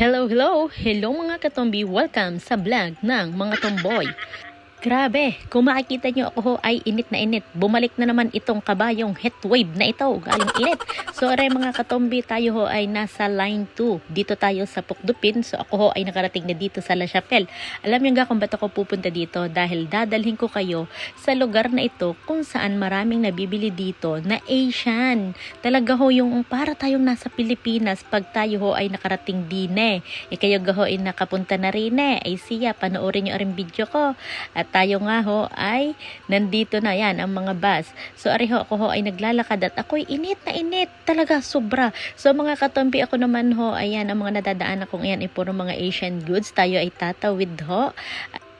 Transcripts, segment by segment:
Hello mga katombi, welcome sa vlog ng mga tomboy. Grabe, kung makikita nyo ako ho ay init na init. Bumalik na naman itong kabayong heatwave na ito, galing init. So aray mga katombi, tayo ho ay nasa line 2. Dito tayo sa Pukdupin. So ako ho ay nakarating na dito sa La Chapelle. Alam nyo nga kung ba't ako pupunta dito? Dahil dadalhin ko kayo sa lugar na ito kung saan maraming nabibili dito na Asian. Talaga ho yung para tayong nasa Pilipinas pag tayo ho ay nakarating din eh. Kayo ho ay nakapunta na rin eh. Ay siya, panoorin nyo rin video ko. At tayo nga ho ay nandito na yan ang mga bus. So ariho ako ho ay naglalakad at ako'y init na init. Talaga sobra. So mga katombi, ako naman ho, ayan ang mga nadadaan akong ayan ay puro mga Asian goods. Tayo ay tatawid ho.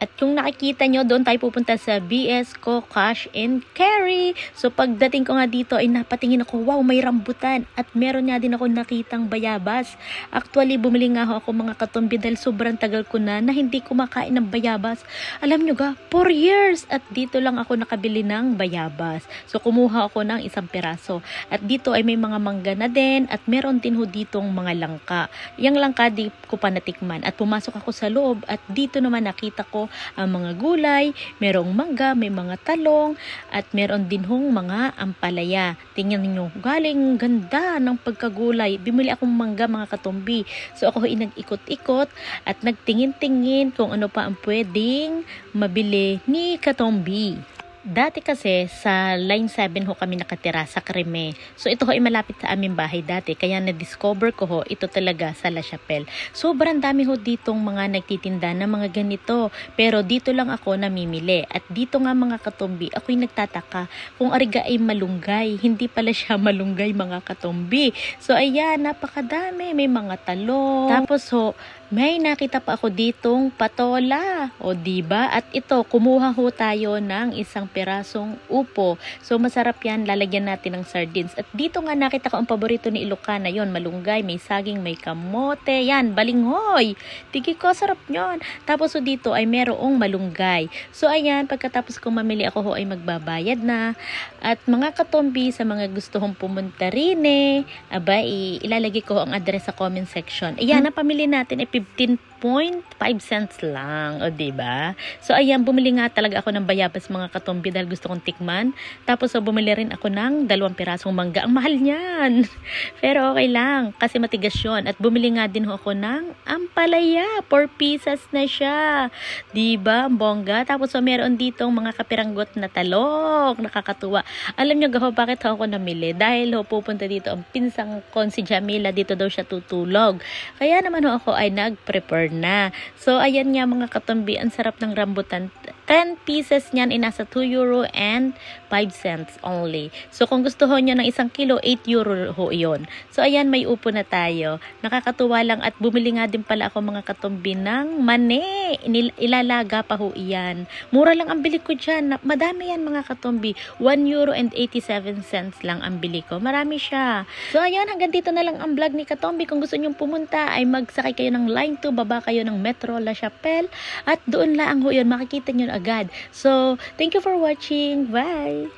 At kung nakikita nyo, doon tayo pupunta sa BS Co Cash and Carry. So pagdating ko nga dito ay napatingin ako, wow, may rambutan. At meron nga din ako nakitang bayabas. Actually, bumili nga ako mga katombi dahil sobrang tagal ko na hindi kumakain ng bayabas. Alam nyo ga, 4 years. At dito lang ako nakabili ng bayabas. So kumuha ako ng isang piraso. At dito ay may mga mangga na din. At meron din ho ditong mga langka. Yang langka di ko pa natikman. At pumasok ako sa loob. At dito naman nakita ko ang mga gulay, merong mangga, may mga talong, at meron din hong mga ampalaya. Tingnan niyo, galing ganda ng pagkagulay. Bumili akong mangga mga katombi. So ako ay nag-ikot-ikot at nagtingin-tingin kung ano pa ang pwedeng mabili ni katombi. Dati kasi sa line 7 ho kami nakatira sa Creme. So ito ho ay malapit sa aming bahay dati. Kaya na-discover ko ho ito talaga sa La Chapelle. Sobrang dami ho ditong mga nagtitinda ng mga ganito. Pero dito lang ako namimili. At dito nga mga katombi, ako'y nagtataka kung ariga ay malunggay. Hindi pala siya malunggay mga katombi. So ayan, napakadami. May mga talong. Tapos ho, may nakita pa ako ditong patola. O diba? At ito, kumuha ho tayo ng isang pirasong upo. So masarap yan, lalagyan natin ng sardines. At dito nga nakita ko ang paborito ni Ilocana yon, malunggay, may saging, may kamote, yan, balinghoy. Tigi ko, sarap nyon. Tapos so dito ay merong malunggay. So ayan, pagkatapos kong mamili ako ho ay magbabayad na. At mga katombi, sa mga gusto hong pumunta rin eh, ilalagay ko ang address sa comment section. Ayan, napamili natin 15.5 cents lang, o diba? So ayan, bumili nga talaga ako ng bayabas mga katombi dahil gusto kong tikman. Tapos so bumili rin ako ng 2 pirasong mangga. Ang mahal niyan. Pero okay lang kasi matigas yun. At bumili nga din ako ng ampalaya. 4 pieces na siya. Diba? Ang bongga. Tapos so meron ditong mga kapiranggot na talong. Nakakatuwa. Alam niyo gaho bakit ako namili? Dahil ho pupunta dito ang pinsang kon si Jamila. Dito daw siya tutulog. Kaya naman ho ako ay nag-prepare na. So ayan nga mga katombi, ang sarap ng rambutan. 10 pieces niyan ay nasa 2 euro and 5 cents only. So kung gusto ho nyo ng 1 kilo, 8 euro ho yun. So ayan, may upo na tayo. Nakakatuwa lang at bumili nga din pala ako mga katombi ng mani. Ilalaga pa ho iyan. Mura lang ang bili ko dyan. Madami yan mga katombi. 1 euro and 87 cents lang ang bili ko. Marami siya. So ayan, hanggang dito na lang ang vlog ni Katombi. Kung gusto nyong pumunta ay magsakay kayo ng line 2, baba kayo ng Metro La Chapelle at doon lang ho yun, makikita nyo agad. So thank you for watching. Bye!